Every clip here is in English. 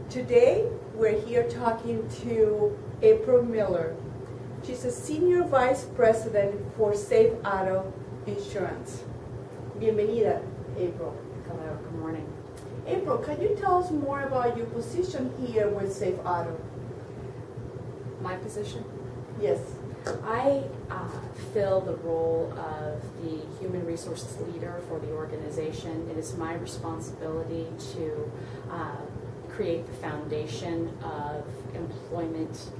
Today, we're here talking to April Miller. She's a Senior Vice President for Safe Auto Insurance. Bienvenida, April. Hello, good morning. April, can you tell us more about your position here with Safe Auto? My position? Yes. I fill the role of the human resources leader for the organization. It is my responsibility to create the foundation of employment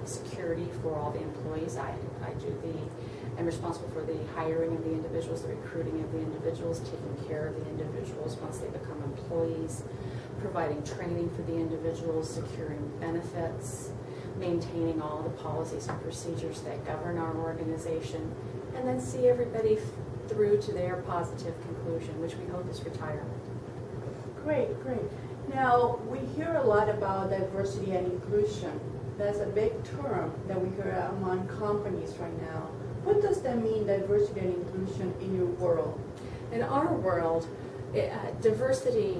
security for all the employees. I'm responsible for the hiring of the individuals, the recruiting of the individuals, taking care of the individuals once they become employees, providing training for the individuals, securing benefits, maintaining all the policies and procedures that govern our organization, and then see everybody through to their positive conclusion, which we hope is retirement. Great, great. Now, we hear a lot about diversity and inclusion. That's a big term that we hear among companies right now. What does that mean, diversity and inclusion, in your world? In our world, diversity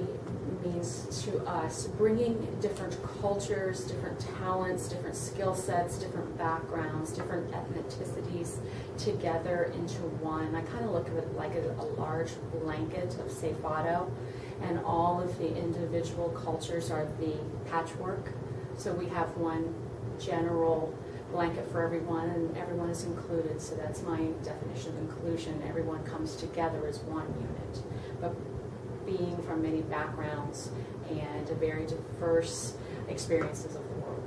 means to us bringing different cultures, different talents, different skill sets, different backgrounds, different ethnicities together into one. I kind of look at it like a large blanket of Safe Auto, and all of the individual cultures are the patchwork. So we have one general blanket for everyone, and everyone is included. So that's my definition of inclusion. Everyone comes together as one unit. But being from many backgrounds and very diverse experiences of the world.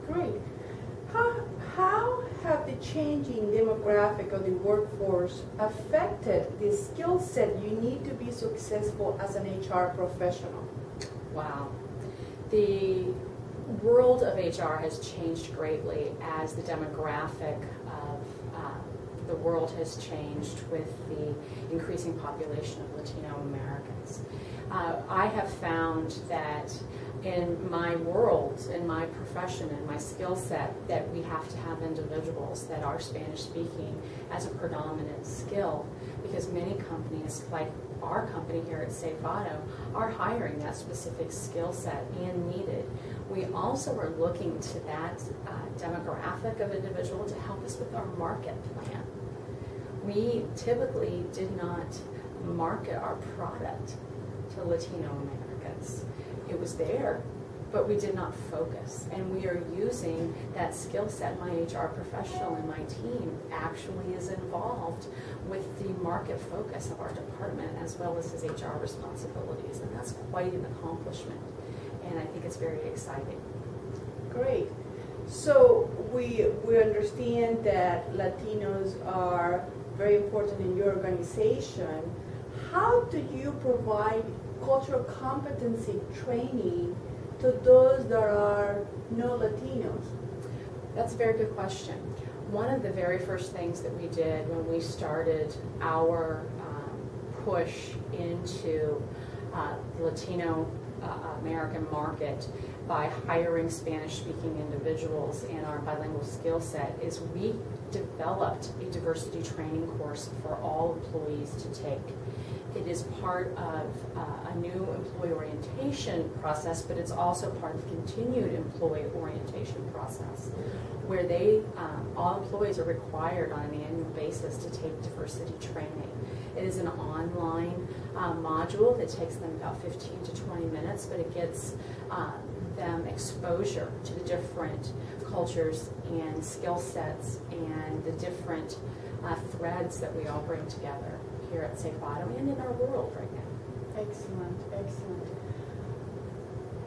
Great. How have the changing demographic of the workforce affected the skill set you need to be successful as an HR professional? Wow. The world of HR has changed greatly as the demographic of the world has changed with the increasing population of Latino Americans. I have found that in my world, in my profession, in my skill set, that we have to have individuals that are Spanish speaking as a predominant skill, because many companies, like our company here at Safe Auto, are hiring that specific skill set and need it. We also are looking to that demographic of individual to help us with our market plan. We typically did not market our product to Latino Americans. It was there, but we did not focus. And we are using that skill set. My HR professional and my team actually is involved with the market focus of our department, as well as his HR responsibilities. And that's quite an accomplishment. And I think it's very exciting. Great. So we understand that Latinos are very important in your organization. How do you provide cultural competency training to those that are no Latinos? That's a very good question. One of the very first things that we did when we started our push into the Latino American market by hiring Spanish-speaking individuals in our bilingual skill set is we developed a diversity training course for all employees to take. It is part of a new employee orientation process, but it's also part of continued employee orientation process, where all employees are required on an annual basis to take diversity training. It is an online module that takes them about 15 to 20 minutes, but it gets them exposure to the different cultures and skill sets and the different threads that we all bring together here at Safe Auto and in our world right now. Excellent, excellent.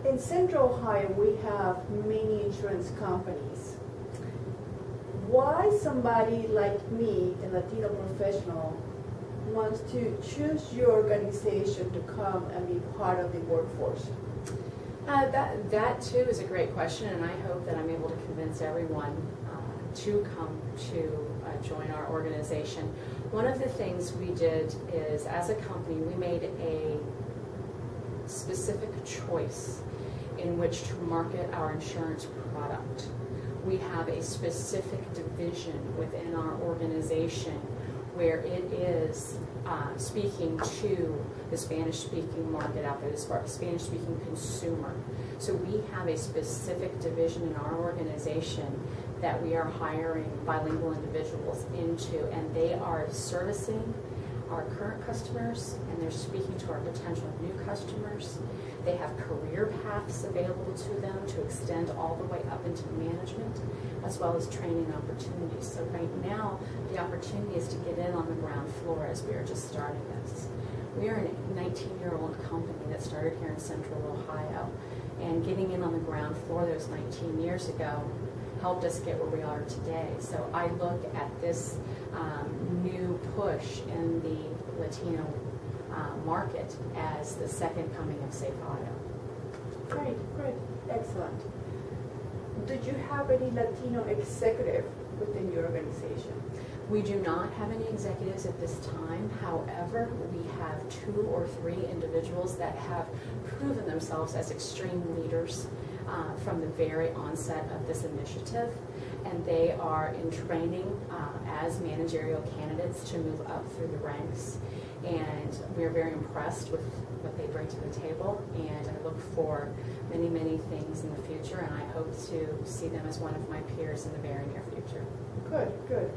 In Central Ohio, we have many insurance companies. Why somebody like me, a Latino professional, wants to choose your organization to come and be part of the workforce? That too is a great question, and I hope that I'm able to convince everyone to come to join our organization. One of the things we did is, as a company, we made a specific choice in which to market our insurance product. We have a specific division within our organization where it is speaking to the Spanish-speaking market out there, the Spanish-speaking consumer. So we have a specific division in our organization that we are hiring bilingual individuals into, and they are servicing our current customers, and they're speaking to our potential new customers. They have career paths available to them to extend all the way up into management, as well as training opportunities. So right now, the opportunity is to get in on the ground floor as we are just starting this. We are a 19-year-old company that started here in Central Ohio, and getting in on the ground floor those 19 years ago helped us get where we are today. So I look at this new push in the Latino market as the second coming of Safe Auto. Great, great, excellent. Did you have any Latino executive within your organization? We do not have any executives at this time. However, we have 2 or 3 individuals that have proven themselves as extreme leaders from the very onset of this initiative, and they are in training as managerial candidates to move up through the ranks. And we are very impressed with what they bring to the table, and I look for many, many things in the future, and I hope to see them as one of my peers in the very near future. Good, good.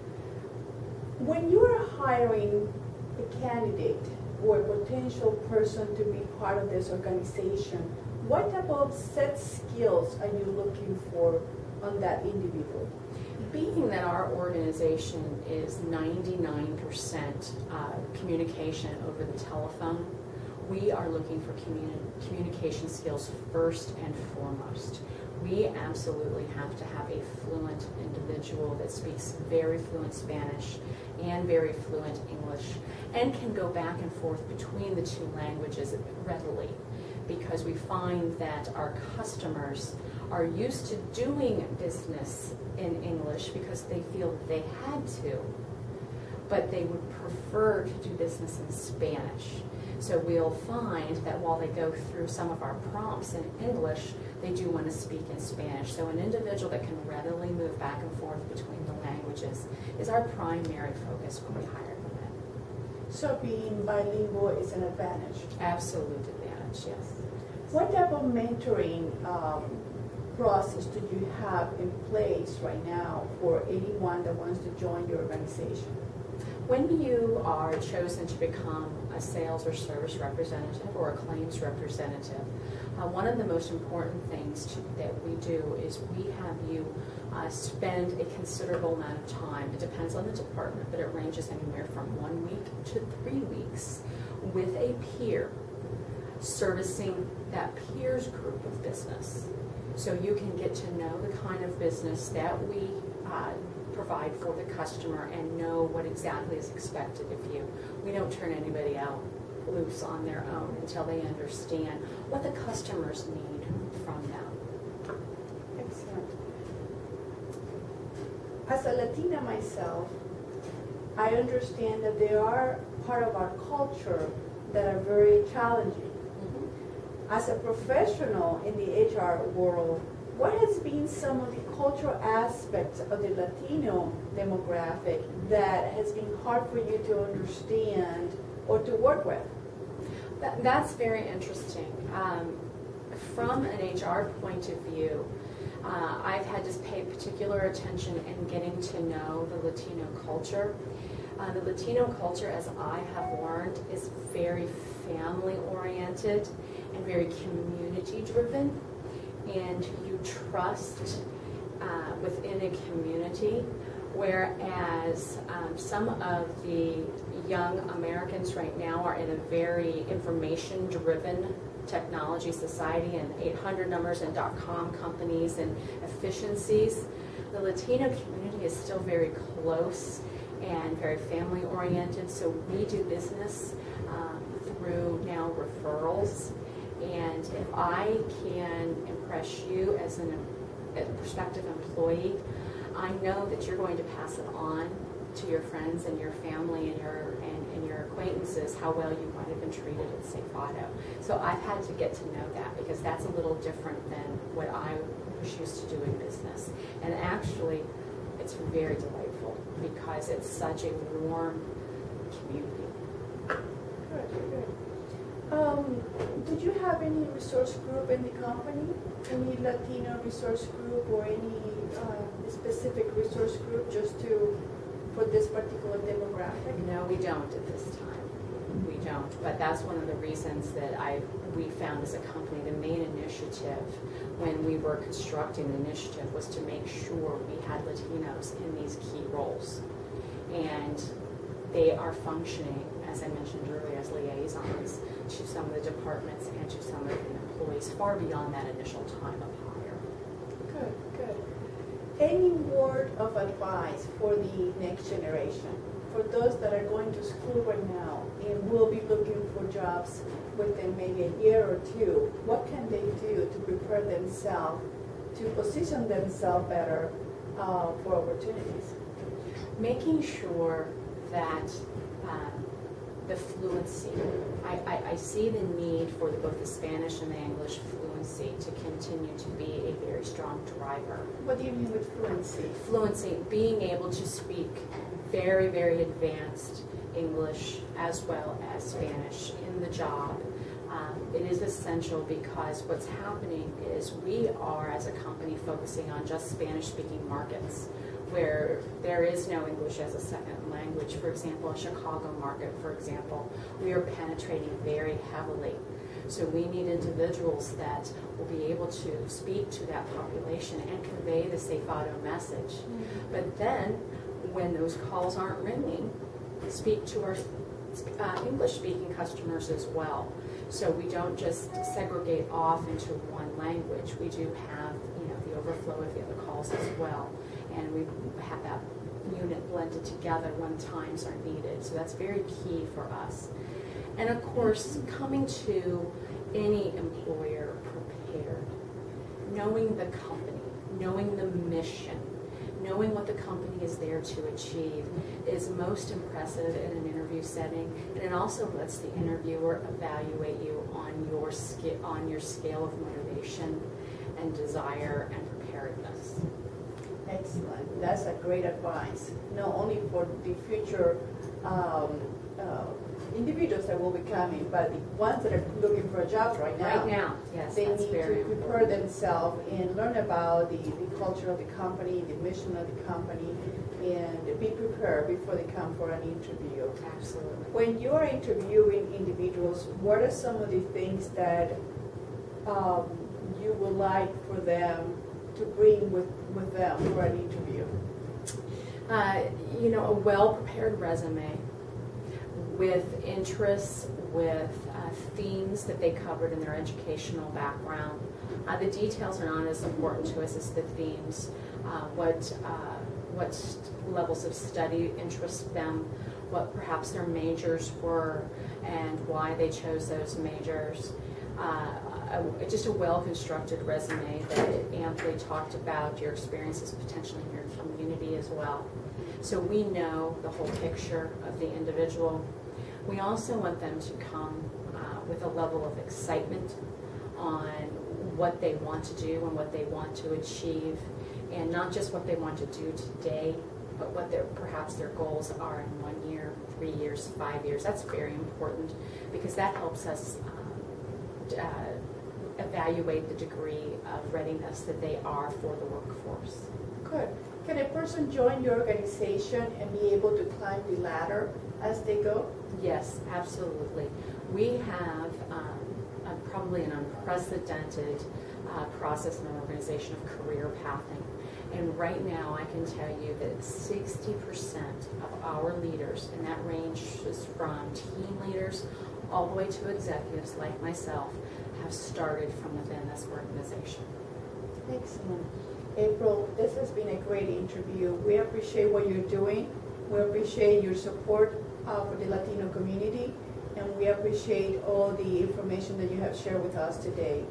When you are hiring a candidate or a potential person to be part of this organization, what type of set skills are you looking for on that individual? Being that our organization is 99% communication over the telephone, we are looking for communication skills first and foremost. We absolutely have to have a fluent individual that speaks very fluent Spanish and very fluent English and can go back and forth between the 2 languages readily, because we find that our customers are used to doing business in English because they feel they had to, but they would prefer to do business in Spanish. So we'll find that while they go through some of our prompts in English, they do want to speak in Spanish. So an individual that can readily move back and forth between the languages is our primary focus when we hire them in. So being bilingual is an advantage? Absolute advantage, yes. What type of mentoring process do you have in place right now for anyone that wants to join your organization? When you are chosen to become a sales or service representative or a claims representative, one of the most important things that we do is we have you spend a considerable amount of time. It depends on the department, but it ranges anywhere from 1 week to 3 weeks with a peer, servicing that peer's group of business. So you can get to know the kind of business that we provide for the customer and know what exactly is expected of you. We don't turn anybody out loose on their own until they understand what the customers need from them. Excellent. As a Latina myself, I understand that there are part of our culture that are very challenging. As a professional in the HR world, what has been some of the cultural aspects of the Latino demographic that has been hard for you to understand or to work with? That's very interesting. From an HR point of view, I've had to pay particular attention in getting to know the Latino culture. The Latino culture, as I have learned, is very family-oriented and very community-driven, and you trust within a community, whereas some of the young Americans right now are in a very information-driven technology society and 800 numbers and .com companies and efficiencies. The Latino community is still very close and very family-oriented, so we do business through now referrals. And if I can impress you as a prospective employee, I know that you're going to pass it on to your friends and your family and your acquaintances how well you might have been treated at Safe Auto. So I've had to get to know that because that's a little different than what I was used to doing business. And actually, it's very delightful because it's such a warm community. Good, good. Did you have any resource group in the company? Any Latino resource group or any specific resource group just for this particular demographic? No, we don't at this time. We don't. But that's one of the reasons that we found as a company the main initiative when we were constructing the initiative was to make sure we had Latinos in these key roles. And they are functioning, as I mentioned earlier, as liaisons to some of the departments and to some of the employees far beyond that initial time of hire. Good, good. Any word of advice for the next generation? For those that are going to school right now and will be looking for jobs within maybe a year or two, what can they do to prepare themselves, to position themselves better for opportunities? Making sure that the fluency, I see the need for both the Spanish and the English fluency to continue to be a very strong driver. What do you mean with fluency? Fluency, being able to speak very, very advanced English as well as Spanish in the job. It is essential because what's happening is we are, as a company, focusing on just Spanish-speaking markets where there is no English as a second language. For example, a Chicago market, for example, we are penetrating very heavily. So we need individuals that will be able to speak to that population and convey the Safe Auto message. Mm-hmm. But then, when those calls aren't ringing, speak to our English-speaking customers as well. So we don't just segregate off into one language. We do have, the overflow of the other calls as well. And we have that unit blended together when times are needed. So that's very key for us. And of course, coming to any employer prepared, knowing the company, knowing the mission, knowing what the company is there to achieve is most impressive in an interview setting, and it also lets the interviewer evaluate you on your scale of motivation and desire and preparedness. Excellent. That's a great advice, not only for the future individuals that will be coming, but the ones that are looking for a job right now. Right now, yes, they that's need very to prepare themselves and learn about the culture of the company, the mission of the company, and be prepared before they come for an interview. Absolutely. When you are interviewing individuals, what are some of the things that you would like for them to bring with them for an interview? A well-prepared resume with interests, with themes that they covered in their educational background. The details are not as important to us as the themes. What levels of study interest them, what perhaps their majors were, and why they chose those majors. Just a well-constructed resume that amply talked about your experiences potentially in your community as well. So we know the whole picture of the individual. We also want them to come with a level of excitement on what they want to do and what they want to achieve, and not just what they want to do today, but what perhaps their goals are in 1 year, 3 years, 5 years. That's very important because that helps us evaluate the degree of readiness that they are for the workforce. Good. Can a person join your organization and be able to climb the ladder as they go? Yes, absolutely. We have probably an unprecedented process in our organization of career pathing. And right now I can tell you that 60% of our leaders, and that ranges from team leaders all the way to executives like myself, have started from within this organization. Excellent. April, this has been a great interview. We appreciate what you're doing. We appreciate your support for the Latino community, and we appreciate all the information that you have shared with us today.